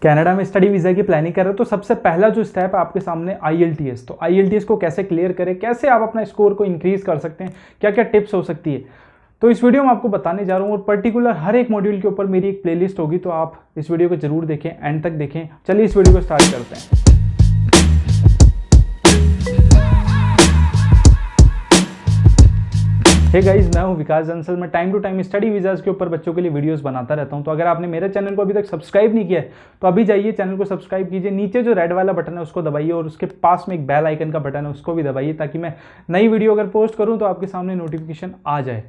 Canada में study visa की planning कर रहे हो तो सबसे पहला जो स्टेप है आपके सामने IELTS। तो IELTS को कैसे क्लियर करें, कैसे आप अपना स्कोर को इंक्रीज कर सकते हैं, क्या क्या टिप्स हो सकती है, तो इस वीडियो में आपको बताने जा रहा हूँ। और पर्टिकुलर हर एक मॉड्यूल के ऊपर मेरी एक प्लेलिस्ट होगी, तो आप इस वीडियो को जरूर देखें, एंड तक देखें। चलिए इस वीडियो को स्टार्ट करते हैं। हे गाइस, मैं हूं विकास अंसल। मैं time to time study visas के ऊपर बच्चों के लिए वीडियोस बनाता रहता हूं। तो अगर आपने मेरे चैनल को अभी तक सब्सक्राइब नहीं किया है तो अभी जाइए चैनल को सब्सक्राइब कीजिए। नीचे जो रेड वाला बटन है उसको दबाइए और उसके पास में एक बेल आइकन का बटन है उसको भी दबाइए, ताकि मैं नई वीडियो अगर पोस्ट करूँ तो आपके सामने नोटिफिकेशन आ जाए।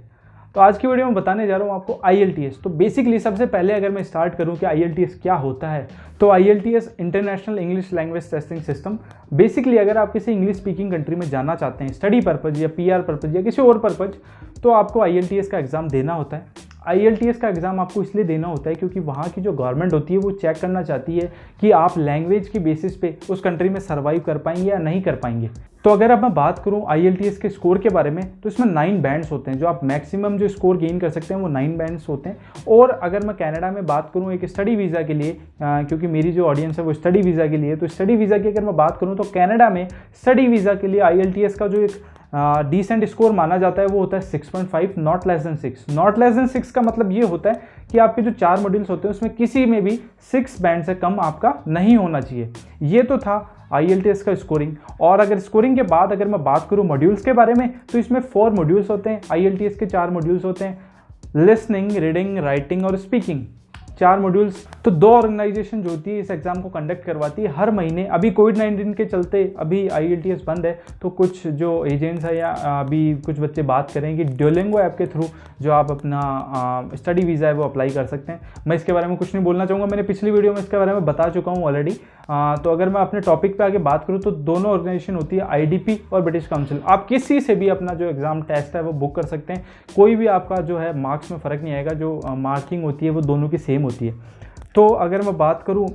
तो आज की वीडियो में बताने जा रहा हूँ आपको IELTS। तो बेसिकली सबसे पहले अगर मैं स्टार्ट करूँ कि IELTS क्या होता है, तो IELTS international English language testing system. Basically अगर आप किसी इंग्लिश स्पीकिंग कंट्री में जाना चाहते हैं स्टडी पर्पज़ या PR पर्पज़ या किसी और पर्पज़, तो आपको IELTS का एग्ज़ाम देना होता है। IELTS का एग्ज़ाम आपको इसलिए देना होता है क्योंकि वहाँ की जो गवर्नमेंट होती है वो चेक करना चाहती है कि आप लैंग्वेज की बेसिस पे उस कंट्री में सर्वाइव कर पाएंगे या नहीं कर पाएंगे। तो अगर अब मैं बात करूँ IELTS के स्कोर के बारे में, तो इसमें 9 बैंड्स होते हैं। जो आप मैक्सिमम जो स्कोर गेन कर सकते हैं वो 9 बैंड्स होते हैं। और अगर मैं कनाडा में बात करूँ एक स्टडी वीज़ा के लिए, क्योंकि मेरी जो ऑडियंस है वो स्टडी वीज़ा के लिए, तो स्टडी वीज़ा की अगर मैं बात करूँ तो कनाडा में स्टडी वीज़ा के लिए IELTS का जो एक डिसेंट स्कोर माना जाता है वो होता है 6.5, not less than 6। Not less than 6 का मतलब ये होता है कि आपके जो 4 मॉड्यूल्स होते हैं उसमें किसी में भी 6 बैंड से कम आपका नहीं होना चाहिए। ये तो था IELTS का स्कोरिंग। और अगर स्कोरिंग के बाद अगर मैं बात करूँ मॉड्यूल्स के बारे में, तो इसमें 4 मॉड्यूल्स होते हैं। IELTS के 4 मॉड्यूल्स होते हैं, लिसनिंग, रीडिंग, राइटिंग और स्पीकिंग। 4 मॉड्यूल्स। तो 2 ऑर्गेनाइजेशन जो होती है इस एग्ज़ाम को कंडक्ट करवाती है हर महीने। अभी कोविड-19 के चलते अभी IELTS बंद है, तो कुछ जो एजेंट्स है या अभी कुछ बच्चे बात करें कि ड्यूलिंगो ऐप के थ्रू जो आप अपना स्टडी वीज़ा है वो अप्लाई कर सकते हैं। मैं इसके बारे में कुछ नहीं बोलना चाहूँगा, मैंने पिछली वीडियो में इसके बारे में बता चुका हूँ ऑलरेडी। तो अगर मैं अपने टॉपिक पे आगे बात करूँ तो दोनों ऑर्गेनाइजेशन होती है IDP और ब्रिटिश काउंसिल। आप किसी से भी अपना जो एग्ज़ाम टेस्ट है वो बुक कर सकते हैं। कोई भी आपका जो है मार्क्स में फ़र्क नहीं आएगा, जो मार्किंग होती है वो दोनों की सेम होती है। तो अगर मैं बात करूँ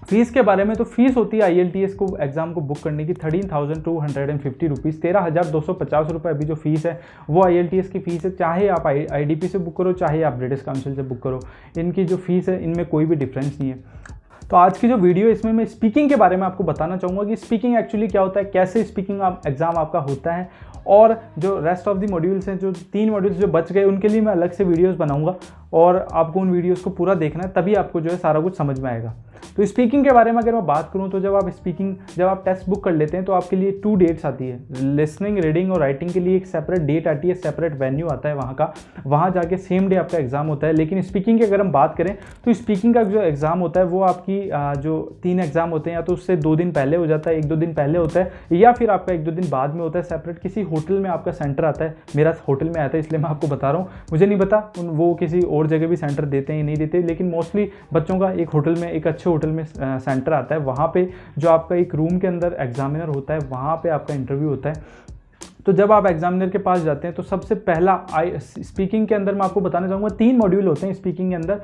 फीस के बारे में, तो फीस होती है IELTS को एग्ज़ाम को बुक करने की 13,250 रुपीज़, 13,250 रुपये अभी जो फीस है वो IELTS की फ़ीस है। चाहे आप IDP से बुक करो, चाहे आप ब्रिटिश काउंसिल से बुक करो, इनकी जो फीस है इनमें कोई भी डिफरेंस नहीं है। तो आज की जो वीडियो है इसमें मैं स्पीकिंग के बारे में आपको बताना चाहूँगा कि स्पीकिंग एक्चुअली क्या होता है, कैसे स्पीकिंग एग्ज़ाम आपका होता है। और जो रेस्ट ऑफ द मॉड्यूल्स हैं, जो 3 मॉड्यूल्स जो बच गए, उनके लिए मैं अलग से वीडियोस बनाऊंगा और आपको उन वीडियोस को पूरा देखना है, तभी आपको जो है सारा कुछ समझ में आएगा। तो स्पीकिंग के बारे में अगर मैं बात करूं, तो जब आप टेस्ट बुक कर लेते हैं तो आपके लिए 2 डेट्स आती है। लिसनिंग, रीडिंग और राइटिंग के लिए एक सेपरेट डेट आती है, सेपरेट वेन्यू आता है वहाँ का, वहाँ जाके सेम डे आपका एग्ज़ाम होता है। लेकिन स्पीकिंग की अगर हम बात करें तो स्पीकिंग का जो एग्ज़ाम होता है वो आपकी जो 3 एग्ज़ाम होते हैं, या तो उससे 2 दिन पहले हो जाता है, 1-2 दिन पहले होता है, या फिर आपका 1-2 दिन बाद में होता है। सेपरेट किसी होटल में आपका सेंटर आता है। मेरा होटल में आता है इसलिए मैं आपको बता रहा हूँ, मुझे नहीं पता वो किसी और जगह भी सेंटर देते हैं या नहीं देते, लेकिन मोस्टली बच्चों का एक होटल में, एक अच्छे होटल में सेंटर आता है। वहाँ पे जो आपका एक रूम के अंदर एग्जामिनर होता है, वहाँ पे आपका इंटरव्यू होता है। तो जब आप एग्जामिनर के पास जाते हैं तो सबसे पहला स्पीकिंग के अंदर मैं आपको बताना चाहूँगा 3 मॉड्यूल होते हैं स्पीकिंग के अंदर।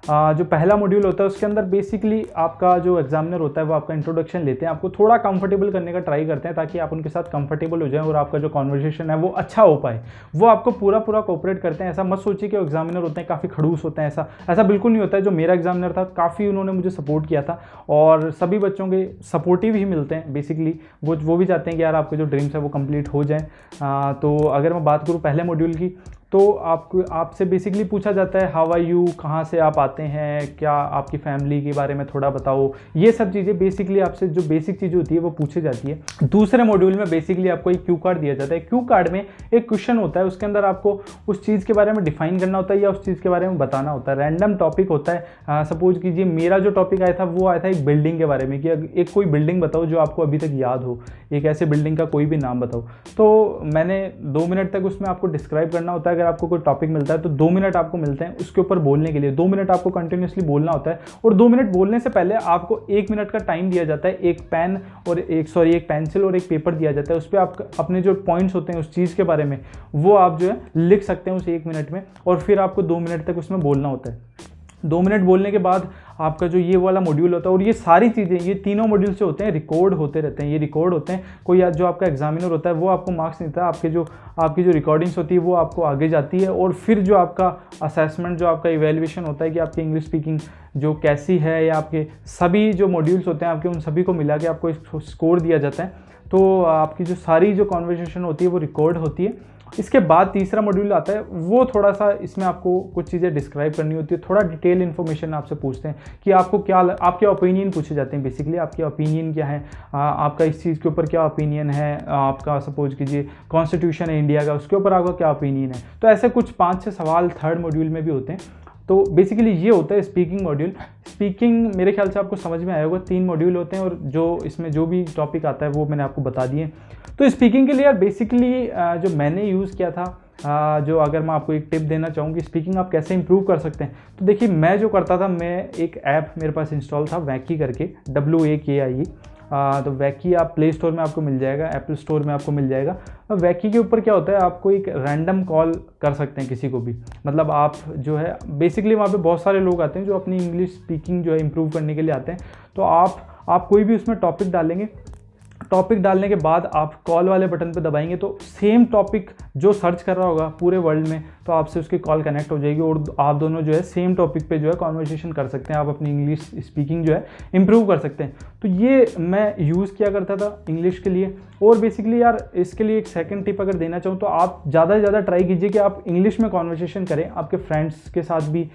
जो पहला मॉड्यूल होता है उसके अंदर बेसिकली आपका जो एग्जामिनर होता है वो आपका इंट्रोडक्शन लेते हैं, आपको थोड़ा कंफर्टेबल करने का ट्राई करते हैं ताकि आप उनके साथ कंफर्टेबल हो जाएं और आपका जो कॉन्वर्सेशन है वो अच्छा हो पाए। वो आपको पूरा कोऑपरेट करते हैं। ऐसा मत सोचिए कि एग्जामिनर होते हैं काफ़ी खड़ूस होते हैं, ऐसा बिल्कुल नहीं होता है। जो मेरा एग्जामिनर था काफ़ी उन्होंने मुझे सपोर्ट किया था, और सभी बच्चों के सपोर्टिव ही मिलते हैं बेसिकली। वो भी चाहते हैं कि यार आपके जो ड्रीम्स है वो कंप्लीट हो जाएँ। तो अगर मैं बात करूँ पहले मॉड्यूल की, तो आपसे बेसिकली पूछा जाता है हाउ आर यू, कहाँ से आप आते हैं, क्या आपकी फैमिली के बारे में थोड़ा बताओ। ये सब चीज़ें बेसिकली आपसे जो बेसिक चीज़ होती है वो पूछी जाती है। दूसरे मॉड्यूल में बेसिकली आपको एक क्यू कार्ड दिया जाता है। क्यू कार्ड में एक क्वेश्चन होता है, उसके अंदर आपको उस चीज़ के बारे में डिफाइन करना होता है या उस चीज़ के बारे में बताना होता है। रैंडम टॉपिक होता है। सपोज कीजिए मेरा जो टॉपिक आया था वो आया था एक बिल्डिंग के बारे में, कि एक कोई बिल्डिंग बताओ जो आपको अभी तक याद हो, एक ऐसे बिल्डिंग का कोई भी नाम बताओ। तो मैंने 2 मिनट तक उसमें आपको डिस्क्राइब करना होता है। अगर आपको कोई टॉपिक मिलता है तो 2 मिनट आपको मिलते हैं उसके ऊपर बोलने के लिए। 2 मिनट आपको कंटिन्यूसली बोलना होता है, और 2 मिनट बोलने से पहले आपको 1 मिनट का टाइम दिया जाता है। एक पेंसिल और एक पेपर दिया जाता है, उस पर आप अपने जो पॉइंट्स होते हैं उस चीज़ के बारे में वो आप जो है लिख सकते हैं उस 1 मिनट में, और फिर आपको 2 मिनट तक उसमें बोलना होता है। 2 मिनट बोलने के बाद आपका जो ये वाला मॉड्यूल होता है, और ये सारी चीज़ें, ये तीनों मॉड्यूल जो होते हैं रिकॉर्ड होते रहते हैं, ये रिकॉर्ड होते हैं। कोई जो आपका एग्जामिनर होता है वो आपको मार्क्स नहीं देता, आपकी जो रिकॉर्डिंग्स होती है वो आपको आगे जाती है, और फिर जो आपका असेसमेंट, जो आपका इवैल्यूएशन होता है कि आपकी इंग्लिश स्पीकिंग जो कैसी है, या आपके सभी जो मॉड्यूल्स होते हैं आपके, उन सभी को मिला के आपको एक स्कोर दिया जाता है। तो आपकी जो सारी जो कॉन्वर्सेशन होती है वो रिकॉर्ड होती है। इसके बाद तीसरा मॉड्यूल आता है, वो थोड़ा सा इसमें आपको कुछ चीज़ें डिस्क्राइब करनी होती है, थोड़ा डिटेल इन्फॉर्मेशन आपसे पूछते हैं कि आपको क्या, आपके ओपिनियन पूछे जाते हैं बेसिकली, आपके ओपिनियन क्या है, आपका इस चीज़ के ऊपर क्या ओपिनियन है, आपका सपोज कीजिए कॉन्स्टिट्यूशन है इंडिया का, उसके ऊपर आपका क्या ओपिनियन है। तो ऐसे कुछ 5-6 सवाल थर्ड मॉड्यूल में भी होते हैं। तो बेसिकली ये होता है स्पीकिंग मॉड्यूल। स्पीकिंग मेरे ख्याल से आपको समझ में आया होगा, 3 मॉड्यूल होते हैं, और जो इसमें जो भी टॉपिक आता है वो मैंने आपको बता दिए। तो स्पीकिंग के लिए यार बेसिकली जो मैंने यूज़ किया था, जो अगर मैं आपको एक टिप देना चाहूँ कि स्पीकिंग आप कैसे इंप्रूव कर सकते हैं, तो देखिए मैं जो करता था, मैं एक ऐप मेरे पास इंस्टॉल था वैकी करके, WAKI। तो वैकी आप प्ले स्टोर में आपको मिल जाएगा, एप्पल स्टोर में आपको मिल जाएगा। वैकी के ऊपर क्या होता है, आपको एक रैंडम कॉल कर सकते हैं किसी को भी, मतलब आप जो है बेसिकली वहाँ पे बहुत सारे लोग आते हैं जो अपनी इंग्लिश स्पीकिंग जो है इंप्रूव करने के लिए आते हैं। तो आप कोई भी उसमें टॉपिक डालेंगे, टॉपिक डालने के बाद आप कॉल वाले बटन पे दबाएंगे तो सेम टॉपिक जो सर्च कर रहा होगा पूरे वर्ल्ड में, तो आपसे उसकी कॉल कनेक्ट हो जाएगी, और आप दोनों जो है सेम टॉपिक पे जो है कॉन्वर्सेशन कर सकते हैं, आप अपनी इंग्लिश स्पीकिंग जो है इंप्रूव कर सकते हैं। तो ये मैं यूज़ किया करता था इंग्लिश के लिए। और बेसिकली यार इसके लिए एक सेकंड टिप अगर देना चाहूँ, तो आप ज़्यादा से ज़्यादा ट्राई कीजिए कि आप इंग्लिश में कॉन्वर्सेशन करें। आपके फ्रेंड्स के साथ भी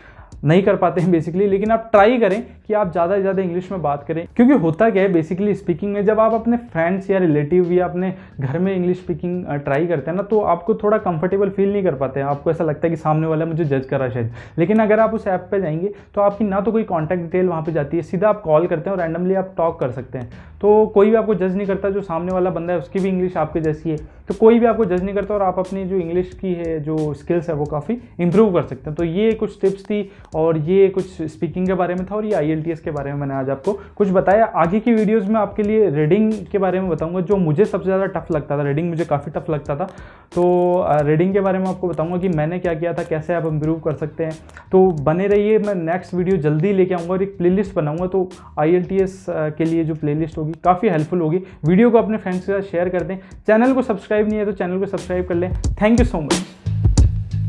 नहीं कर पाते हैं बेसिकली, लेकिन आप ट्राई करें कि आप ज़्यादा से ज़्यादा इंग्लिश में बात करें, क्योंकि होता क्या है बेसिकली स्पीकिंग में, जब आप अपने फ्रेंड्स या रिलेटिव या अपने घर में इंग्लिश स्पीकिंग ट्राई करते हैं ना, तो आपको थोड़ा कंफर्टेबल फील नहीं कर पाते हैं, आपको ऐसा लगता है कि सामने वाला मुझे जज कर रहा है शायद। लेकिन अगर आप उस ऐप पे जाएंगे तो आपकी ना तो कोई कॉन्टैक्ट डिटेल वहाँ पे जाती है, सीधा आप कॉल करते हैं और रैंडमली आप टॉक कर सकते हैं, तो कोई भी आपको जज नहीं करता। जो सामने वाला बंदा है उसकी भी इंग्लिश आपके जैसी है, तो कोई भी आपको जज नहीं करता, और आप अपनी जो इंग्लिश की है जो स्किल्स है वो काफ़ी इंप्रूव कर सकते हैं। तो ये कुछ टिप्स थी, और ये कुछ स्पीकिंग के बारे में था, और ये IELTS के बारे में मैंने आज आपको कुछ बताया। आगे की वीडियोस में आपके लिए रीडिंग के बारे में बताऊंगा, जो मुझे सबसे ज़्यादा टफ लगता था। रीडिंग मुझे काफ़ी टफ लगता था, तो रीडिंग के बारे में आपको बताऊंगा कि मैंने क्या किया था, कैसे आप इंप्रूव कर सकते हैं। तो बने रहिए, मैं नेक्स्ट वीडियो जल्दी लेके आऊँगा, और एक प्लेलिस्ट बनाऊँगा। तो IELTS के लिए जो प्लेलिस्ट होगी काफ़ी हेल्पफुल होगी। वीडियो को अपने फ्रेंड्स के साथ शेयर कर दें। चैनल को सब्सक्राइब नहीं है तो चैनल को सब्सक्राइब कर लें। Thank you so much.